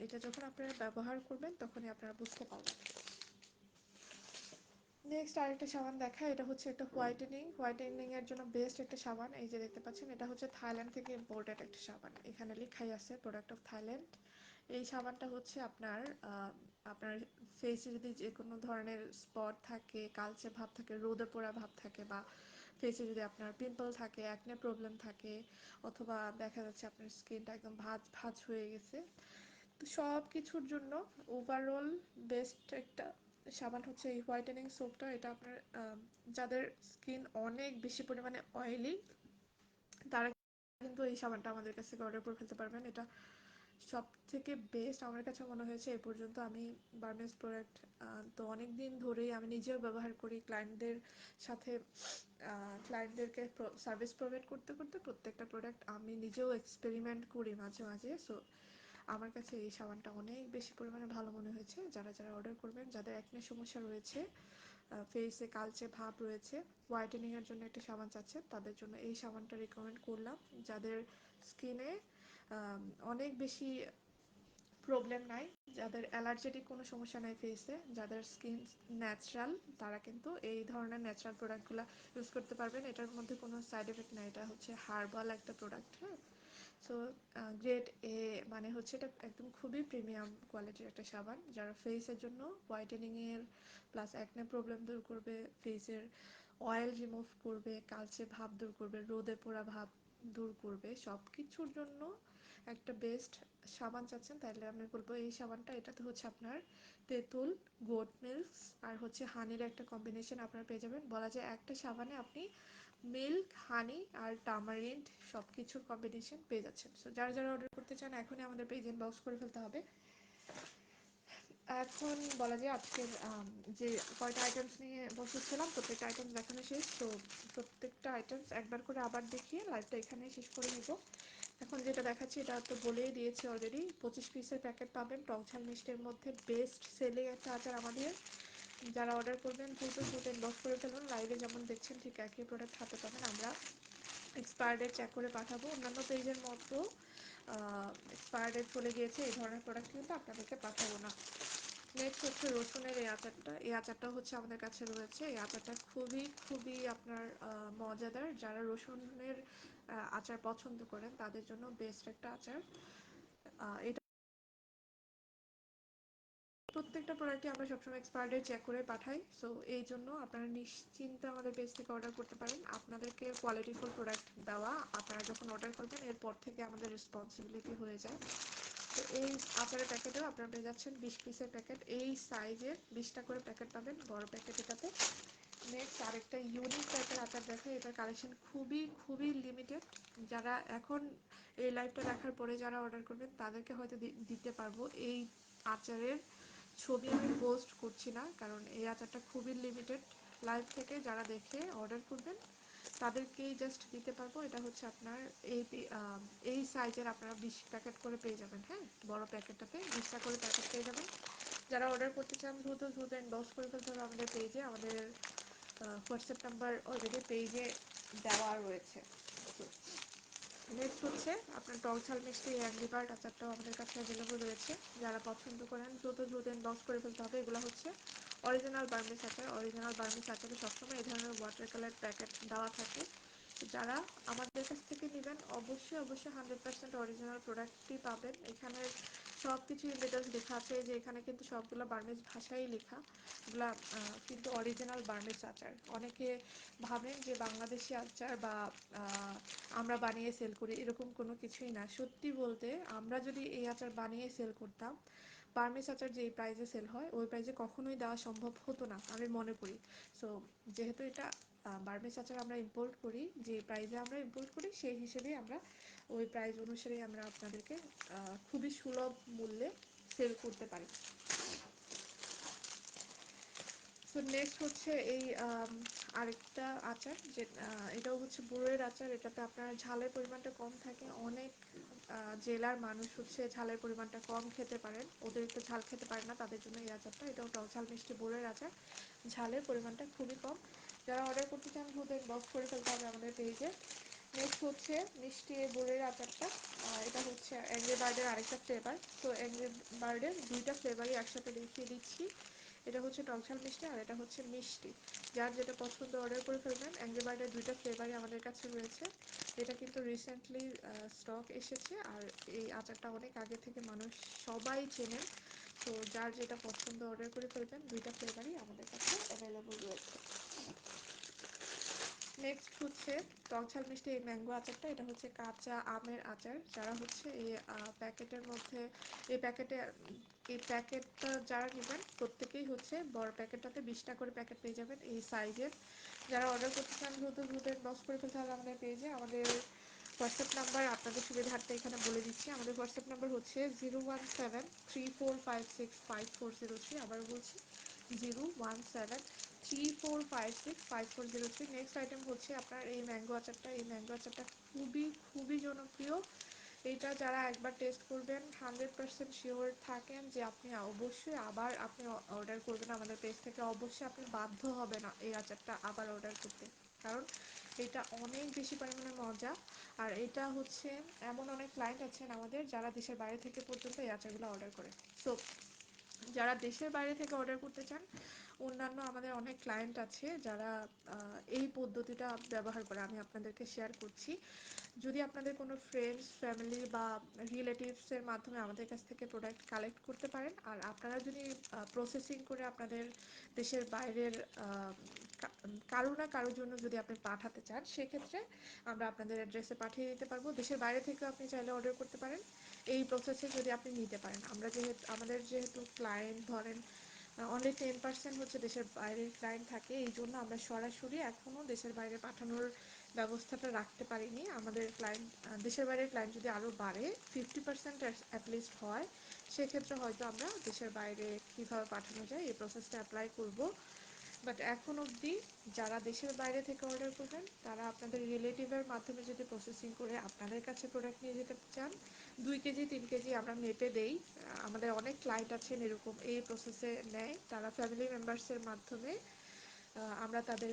এটা যখন আপনারা ব্যবহার করবেন তখনই আপনারা বুঝতে পারবেন। নেক্সট আরেকটা সাবান দেখা, এটা হচ্ছে একটা হোয়াইটেনিং এর জন্য বেস্ট একটা সাবান। এই যে দেখতে পাচ্ছেন, এটা হচ্ছে থাইল্যান্ড থেকে ইম্পোর্টেড একটা সাবান, এখানে লেখাই আছে প্রোডাক্ট অফ থাইল্যান্ড। এই সাবানটা হচ্ছে আপনার আপনার ফেসে যদি যে কোনো ধরনের স্পট থাকে, কালচে ভাব থাকে, রোদে পোড়া ভাব থাকে, বা ফেসে যদি আপনার পিম্পল থাকে, অ্যাকনে প্রবলেম থাকে, অথবা দেখা যাচ্ছে আপনার স্কিনটা একদম ভাঁজ ভাঁজ হয়ে গেছে, তো সব কিছুর জন্য ওভারঅল বেস্ট একটা সাবান হচ্ছে এই হোয়াইটেনিং সোপটা। এটা আপনার যাদের স্কিন অনেক বেশি পরিমাণে অয়েলি, তারা কিন্তু এই সাবানটা আমাদের কাছ থেকে অর্ডার করে ফেলতে পারবেন। এটা সব থেকে বেস্ট আমার কাছে মনে হয়েছে এ পর্যন্ত। আমি বার্মেস প্রোডাক্ট তো অনেক দিন ধরেই আমি নিজেও ব্যবহার করি, ক্লায়েন্টদের সাথে ক্লায়েন্টদেরকে সার্ভিস প্রোভাইড করতে করতে প্রত্যেকটা প্রোডাক্ট আমি নিজেও এক্সপেরিমেন্ট করি মাঝে মাঝে। সো আমার কাছে এই সাবানটা অনেক বেশি পরিমাণে ভালো মনে হয়েছে। যারা যারা অর্ডার করবেন, যাদের একনে সমস্যা রয়েছে, ফেসে কালচে ভাব রয়েছে, হোয়াইটেনিংয়ের জন্য একটা সাবান চাচ্ছেন, তাদের জন্য এই সাবানটা রেকমেন্ড করলাম। যাদের স্কিনে অনেক বেশি প্রবলেম নাই, যাদের অ্যালার্জেটিক কোনো সমস্যা নাই ফেসে, যাদের স্কিন ন্যাচারাল, তারা কিন্তু এই ধরনের ন্যাচারাল প্রোডাক্টগুলো ইউজ করতে পারবেন। এটার মধ্যে কোনো সাইড এফেক্ট নাই, এটা হচ্ছে হার্বাল একটা প্রোডাক্ট। হ্যাঁ, সো গ্রেড এ, মানে হচ্ছে এটা একদম খুবই প্রিমিয়াম কোয়ালিটির একটা সাবান, যারা ফেসের জন্য হোয়াইটেনিংয়ের প্লাস অ্যাকনে প্রবলেম দূর করবে, ফেসের অয়েল রিমুভ করবে, কালচে ভাব দূর করবে, রোদে পোড়া ভাব দূর করবে, সব কিছুর জন্য একটা বেস্ট সাবান চাচ্ছেন, তাহলে আমি বলবো এই সাবানটা। এটাতে হচ্ছে আপনার তেঁতুল, গোট মিল্ক আর হচ্ছে হানির একটা কম্বিনেশন আপনারা পেয়ে যাবেন। বলা যায় একটা সাবানে আপনি মিল্ক, হানি আর টামারিন্ড সব কিছুর কম্বিনেশন পেয়ে যাচ্ছেন। সো যারা যারা অর্ডার করতে চান এখনই আমাদের পেজ ইনবক্স করে ফেলতে হবে। এখন বলা যায় আজকের যে কয়টা আইটেমস নিয়ে বসেছিলাম, প্রত্যেকটা আইটেমস দেখানো শেষ। তো প্রত্যেকটা আইটেমস একবার করে আবার দেখিয়ে লাইভটা এখানে শেষ করে নিব। এখন যেটা দেখাচ্ছি এটা তো বলেই দিয়েছি অলরেডি, 25 পিসের প্যাকেট পাবেন টকঝাল মিষ্টির মধ্যে। বেস্ট সেলিং একটা আচার আমাদের, যারা অর্ডার করবেন দ্রুত দ্রুত ইনবক্স করে ফেলুন। লাইভে যেমন দেখছেন ঠিক একই প্রোডাক্ট হাতে পাবেন। আমরা এক্সপায়ার ডেট চেক করে পাঠাবো, অন্যান্য পেজের মতো এক্সপায়ার ডেট চলে গিয়েছে এই ধরনের প্রোডাক্ট কিন্তু আপনাদেরকে পাঠাবো না। নেক্সট হচ্ছে রসুনের এই আচারটা। এই আচারটা হচ্ছে আমাদের কাছে রয়েছে। এই আচারটা খুবই খুবই আপনার মজাদার। যারা রসুনের আচার পছন্দ করেন তাদের জন্য বেস্ট একটা আচার। এটা প্রত্যেকটা প্রোডাক্টই আমরা সবসময় এক্সপায়ার ডেট চেক করে পাঠাই। সো এই জন্য আপনারা নিশ্চিন্তে আমাদের পেজ থেকে অর্ডার করতে পারেন। আপনাদেরকে কোয়ালিটিফুল প্রোডাক্ট দেওয়া, আপনারা যখন অর্ডার করবেন এরপর থেকে আমাদের রেসপন্সিবিলিটি হয়ে যায়। তো এই আচারের প্যাকেটেও আপনারা পেয়ে যাচ্ছেন 20 পিসের প্যাকেট। এই সাইজের 20টা করে প্যাকেট পাবেন, বড় প্যাকেট এটাতে। নেক্সট আরেকটা ইউনিক টাইপের আচার দেখে, এটার কালেকশন খুবই খুবই লিমিটেড। যারা এখন এই লাইভটা দেখার পরে যারা অর্ডার করবেন তাদেরকে হয়তো দিতে পারবো। এই আচারের ছবি আমি পোস্ট করছি না, কারণ এই আচারটা খুবই লিমিটেড। লাইভ থেকে যারা দেখে অর্ডার করবেন তাদেরকেই জাস্ট দিতে পারবো। এটা হচ্ছে আপনার এই এই সাইজের আপনারা 20 প্যাকেট করে পেয়ে যাবেন। হ্যাঁ, বড় প্যাকেটটাতে 20টা করে প্যাকেট পেয়ে যাবেন। যারা অর্ডার করতে চান দ্রুত দ্রুত ইনবক্স করে ফেলতে হবে আমাদের পেজে। আমাদের হোয়াটসঅ্যাপ নাম্বার অলরেডি পেজে দেওয়া রয়েছে। নেক্সট হচ্ছে আপনার টক ঝাল মিষ্টি অ্যাংরি বার্ড আচারটাও আমাদের কাছে অ্যাভেলেবল রয়েছে। যারা পছন্দ করেন দ্রুত দ্রুত ইনবক্স করে ফেলতে হবে। এগুলো হচ্ছে অরিজিনাল বার্মিস আচার। অরিজিনাল বার্মিস আচারে সবসময় এই ধরনের ওয়াটার কালার প্যাকেট দেওয়া থাকে। যারা আমাদের কাছ থেকে নেবেন অবশ্যই অবশ্যই 100% অরিজিনাল প্রোডাক্টই পাবেন। এখানে সব কিছু ডিটেলস লেখা আছে, যে এখানে কিন্তু সবগুলো বার্মিজ ভাষাই লেখা। এগুলা কিন্তু অরিজিনাল বার্মিজ আচার। অনেকে ভাবেন যে বাংলাদেশি আচার বা আমরা বানিয়ে সেল করি, এরকম কোনো কিছুই না। সত্যি বলতে আমরা যদি এই আচার বানিয়ে সেল করতাম, বার্মিজ আচার যেই প্রাইসে সেল হয় ওই প্রাইসে কখনোই দেওয়া সম্ভব হতো না আমি মনে করি। সো যেহেতু এটা বার্মিজ আচার আমরা ইম্পোর্ট করি, যে প্রাইসে আমরা ইম্পোর্ট করি সেই হিসেবেই আমরা ওই প্রাইস অনুসারেই আমরা আপনাদেরকে খুবই সুলভ মূল্যে সেল করতে পারি। তো নেক্সট হচ্ছে এই আরেকটা আচার, যে এটাও হচ্ছে বড়ইয়ের আচার। এটাতে আপনার ঝালের পরিমাণটা কম থাকে। অনেক জেলার মানুষ হচ্ছে ঝালের পরিমাণটা কম খেতে পারেন, অতিরিক্ত ঝাল খেতে পারে না, তাদের জন্য এই আচারটা। এটাও টক ঝাল মিষ্টি বড়ইয়ের আচার, ঝালের পরিমাণটা খুবই কম। যারা অর্ডার করতে চান দ্রুত ইনবক্স করে ফেলতে হবে আমাদের পেজে। নেক্সট হচ্ছে মিষ্টি বড়ইয়ের আচারটা। এটা হচ্ছে অ্যাংরি বার্ডের আরেকটা ফ্লেভার। তো অ্যাংরি বার্ডের দুইটা ফ্লেভারই একসাথে দেখিয়ে দিচ্ছি। এটা হচ্ছে টকঝাল মিষ্টি আর এটা হচ্ছে মিষ্টি। যার যেটা পছন্দ অর্ডার করে ফেলবেন। অ্যাংরি বার্ডের দুইটা ফ্লেভারই আমাদের কাছে রয়েছে। এটা কিন্তু রিসেন্টলি স্টক এসেছে, আর এই আচারটা অনেক আগে থেকে মানুষ সবাই চেনেন। তো যার যেটা পছন্দ অর্ডার করে ফেলবেন, দুইটা ফ্লেভারই আমাদের কাছে অ্যাভেলেবল রয়েছে। নেক্সট হচ্ছে টকঝাল মিষ্টি এই ম্যাঙ্গো আচারটা। এটা হচ্ছে কাঁচা আমের আচার। যারা হচ্ছে এই প্যাকেটের মধ্যে এই প্যাকেটে এই প্যাকেটটা যারা নেবেন প্রত্যেকেই হচ্ছে বড় প্যাকেটটাতে 20টা করে প্যাকেট পেয়ে যাবেন এই সাইজের। যারা অর্ডার করতে চান দ্রুত দ্রুত ইনবক্স করে ফেলতে হবে আমাদের পেজে। আমাদের হোয়াটসঅ্যাপ নাম্বার আপনাদের সুবিধার্থে এখানে বলে দিচ্ছি। আমাদের হোয়াটসঅ্যাপ নাম্বার হচ্ছে 01734565403। আবার বলছি 01734565403। নেক্সট আইটেম হচ্ছে আপনার এই ম্যাঙ্গো আচারটা। এই ম্যাঙ্গো আচারটা খুবই খুবই জনপ্রিয় এটা যারা একবার টেস্ট করবেন 100% শিওর থাকেন যে আপনি অবশ্যই আবার আপনি অর্ডার করবেন আমাদের পেজ থেকে, অবশ্যই আপনি বাধ্য হবে না এই আচারটা আবার অর্ডার করতে, কারণ এটা অনেক বেশি পরিমাণে মজা। আর এটা হচ্ছে এমন অনেক ক্লায়েন্ট আছেন আমাদের যারা দেশের বাইরে থেকে পর্যন্ত এই আচারগুলো অর্ডার করে। সো যারা দেশের বাইরে থেকে অর্ডার করতে চান, অন্যান্য আমাদের অনেক ক্লায়েন্ট আছে যারা এই পদ্ধতিটা ব্যবহার করে, আমি আপনাদেরকে শেয়ার করছি। যদি আপনাদের কোনো ফ্রেন্ডস ফ্যামিলি বা রিলেটিভসের মাধ্যমে আমাদের কাছ থেকে প্রোডাক্ট কালেক্ট করতে পারেন, আর আপনারা যদি প্রসেসিং করে আপনাদের দেশের বাইরের কারো না কারোর জন্য যদি আপনি পাঠাতে চান, সেক্ষেত্রে আমরা আপনাদের অ্যাড্রেসে পাঠিয়ে দিতে পারবো। দেশের বাইরে থেকে আপনি চাইলে অর্ডার করতে পারেন এই প্রসেসে যদি আপনি নিতে পারেন। আমরা যেহেতু আমাদের যেহেতু ক্লায়েন্ট ধরেন অনলি 10% হচ্ছে দেশের বাইরের ক্লায়েন্ট থাকে, এই জন্য আমরা সরাসরি এখনও দেশের বাইরে পাঠানোর ব্যবস্থাটা রাখতে পারিনি। আমাদের ক্লায়েন্ট দেশের বাইরের ক্লায়েন্ট যদি আরও বাড়ে 50% অ্যাটলিস্ট হয়, সেক্ষেত্রে হয়তো আমরা দেশের বাইরে কীভাবে পাঠানো যায় এই প্রসেসটা অ্যাপ্লাই করব। বাট এখন অবধি যারা দেশের বাইরে থেকে অর্ডার করবেন তারা আপনাদের রিলেটিভের মাধ্যমে যদি প্রসেসিং করে আপনাদের কাছে প্রোডাক্ট নিয়ে যেতে চান, 2 কেজি 3 কেজি আমরা মেপে দেই। আমাদের অনেক ক্লায়েন্ট আছেন এরকম এই প্রসেসে নেয়, তারা ফ্যামিলি মেম্বার্সের মাধ্যমে আমরা তাদের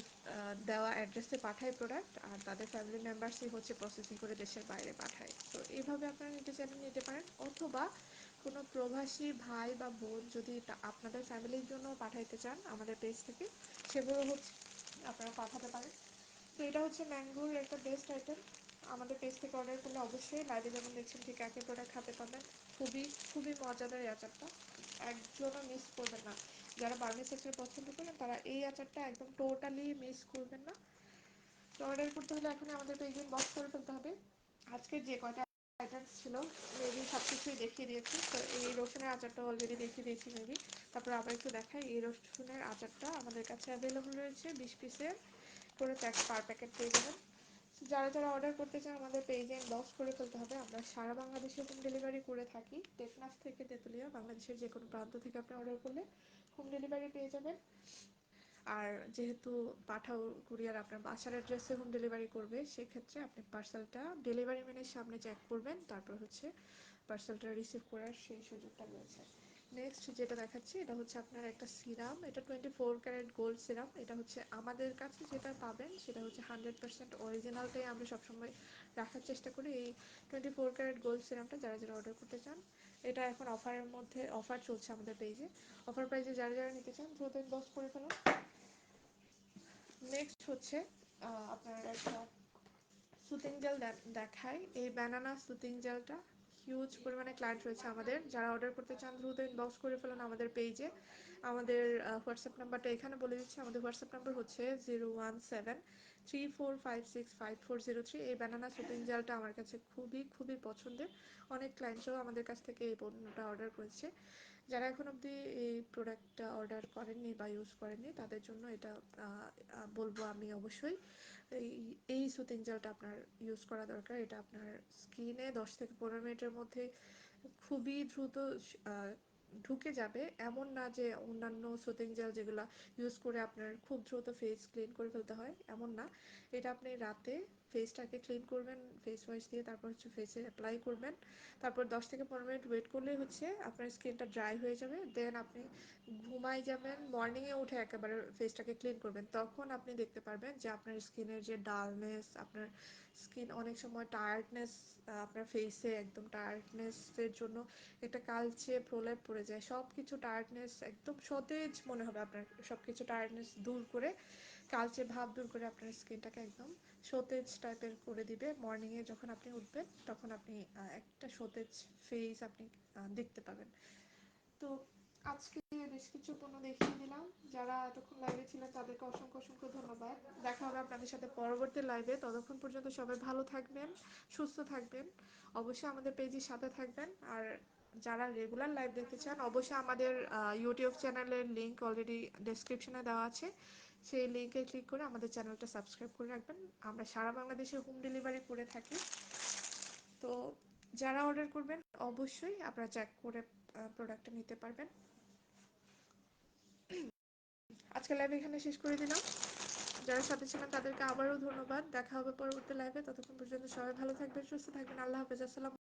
দেওয়া অ্যাড্রেসে পাঠাই প্রোডাক্ট, আর তাদের ফ্যামিলি মেম্বার্সই হচ্ছে প্রসেসিং করে দেশের বাইরে পাঠায়। তো এইভাবে আপনারা নিতে চাইলে নিতে পারেন, অথবা কোনো প্রবাসী ভাই বা বোন যদি আপনাদের ফ্যামিলির জন্য পাঠাইতে চান আমাদের পেজ থেকে, সেগুলো হচ্ছে আপনারা পাঠাতে পারেন। তো এটা হচ্ছে ম্যাঙ্গোর একটা বেস্ট আইটেম। আমাদের পেজ থেকে অর্ডার করলে অবশ্যই লাইভে যেমন দেখছেন ঠিক একই প্রোডাক্ট হাতে পাবেন। খুবই খুবই মজাদার এই আচারটা, একজনও মিস করবেন না। যারা বার্মিজ আচার পছন্দ করেন তারা এই আচারটা একদম টোটালি মিস করবেন না। তো অর্ডার করতে হলে এখন আমাদের পেজে বক্স করে ফেলতে হবে। আজকে যে কয়টা আইটেমস ছিল মেবি সব কিছুই দেখিয়ে দিয়েছি। তো এই রসুনের আচারটা অলরেডি দেখিয়ে দিয়েছি মেবি, তারপর আবার একটু দেখাই। এই রসুনের আচারটা আমাদের কাছে অ্যাভেলেবল রয়েছে 20 পিসের করে পার প্যাকেট পেয়ে যাবেন। যারা যারা অর্ডার করতে চান আমাদের পেজে ইনবক্স করে ফেলতে হবে। আমরা সারা বাংলাদেশে হোম ডেলিভারি করে থাকি, টেকনাফ থেকে তেঁতুলিয়া, বাংলাদেশের যে কোনো প্রান্ত থেকে আপনি অর্ডার করলে হোম ডেলিভারি পেয়ে যাবেন। আর যেহেতু পাঠাও কুরিয়ার আপনার বাসার অ্যাড্রেসে হোম ডেলিভারি করবে, সেক্ষেত্রে আপনি পার্সেলটা ডেলিভারি ম্যানের সামনে চেক করবেন, তারপর হচ্ছে পার্সেলটা রিসিভ করার সেই সুযোগটা রয়েছে। নেক্সট যেটা দেখাচ্ছি এটা হচ্ছে আপনার একটা সিরাম, এটা 24 ক্যারেট গোল্ড সিরাম। এটা হচ্ছে আমাদের কাছে যেটা পাবেন সেটা হচ্ছে 100% অরিজিনালটাই আমরা সবসময় রাখার চেষ্টা করি। এই 24 ক্যারেট গোল্ড সিরামটা যারা যারা অর্ডার করতে চান, এটা এখন অফারের মধ্যে অফার চলছে আমাদের পেজে। অফার প্রাইসে যারা যারা নিতে চান দ্রুত ইনবক্স করে ফেলুন। নেক্সট হচ্ছে আপনার একটা সুতিং জেল দেখাই। এই ব্যানানা সুতিং জেলটা হিউজ পরিমাণে ক্লায়েন্ট রয়েছে আমাদের, যারা অর্ডার করতে চান দ্রুত ইনবক্স করে ফেলুন আমাদের পেজে। আমাদের হোয়াটসঅ্যাপ নাম্বারটা এখানে বলে দিচ্ছি। আমাদের হোয়াটসঅ্যাপ নাম্বার হচ্ছে 01734565403। এই ব্যানানা সুতিং জেলটা আমার কাছে খুবই খুবই পছন্দের, অনেক ক্লায়েন্টরাও আমাদের কাছ থেকে এই পণ্যটা অর্ডার করেছে। যারা এখন অবধি এই প্রোডাক্টটা অর্ডার করেননি বা ইউজ করেননি তাদের জন্য এটা বলবো আমি অবশ্যই এই এই সুতিং জেলটা আপনার ইউজ করা দরকার। এটা আপনার স্কিনে 10 থেকে 15 মিনিটের মধ্যে খুবই দ্রুত ঢুকে যাবে। এমন না যে অন্যান্য সুতিং জেল যেগুলো ইউজ করে আপনার খুব দ্রুত ফেস ক্লিন করে ফেলতে হয়, এমন না। এটা আপনি রাতে ফেসটাকে ক্লিন করবেন ফেস ওয়াশ দিয়ে, তারপর হচ্ছে ফেসে অ্যাপ্লাই করবেন, তারপর 10 থেকে 15 মিনিট ওয়েট করলেই হচ্ছে আপনার স্কিনটা ড্রাই হয়ে যাবে। দেন আপনি ঘুমাই যাবেন, মর্নিংয়ে উঠে একেবারে ফেসটাকে ক্লিন করবেন, তখন আপনি দেখতে পারবেন যে আপনার স্কিনের যে ডালনেস, আপনার স্কিন অনেক সময় টায়ার্ডনেস, আপনার ফেসে একদম টায়ার্ডনেসের জন্য একটা কালচে প্রলেপ পড়ে যায়, সব কিছু টায়ার্ডনেস একদম সতেজ মনে হবে আপনার, সব কিছু টায়ার্ডনেস দূর করে কালচে ভাব দূর করে আপনার স্কিনটাকে একদম সতেজ টাইপের করে দিবে। মর্নিংয়ে যখন আপনি উঠবেন তখন আপনি একটা সতেজ ফেস আপনি দেখতে পাবেন। তো আজকে বেশ কিছু পণ্য দেখিয়ে দিলাম। যারা এতক্ষণ লাইভে ছিলেন তাদেরকে অসংখ্য অসংখ্য ধন্যবাদ। দেখা হবে আপনাদের সাথে পরবর্তী লাইভে। ততক্ষণ পর্যন্ত সবাই ভালো থাকবেন, সুস্থ থাকবেন, অবশ্যই আমাদের পেজের সাথে থাকবেন। আর যারা রেগুলার লাইভ দেখতে চান অবশ্যই আমাদের ইউটিউব চ্যানেলের লিঙ্ক অলরেডি ডেসক্রিপশনে দেওয়া আছে, সেই লিঙ্কে ক্লিক করে আমাদের চ্যানেলটা সাবস্ক্রাইব করে রাখবেন। আমরা সারা বাংলাদেশে হোম ডেলিভারি করে থাকি। তো যারা অর্ডার করবেন অবশ্যই আপনারা চেক করে প্রোডাক্টটা নিতে পারবেন। আজকে লাইভ এখানে শেষ করে দিলাম। যারা সাথে ছিলেন তাদেরকে আবারও ধন্যবাদ। দেখা হবে পরবর্তী লাইভে। ততক্ষণ পর্যন্ত সবাই ভালো থাকবেন, সুস্থ থাকবেন। আল্লাহ হাফেজ। আসসালাম।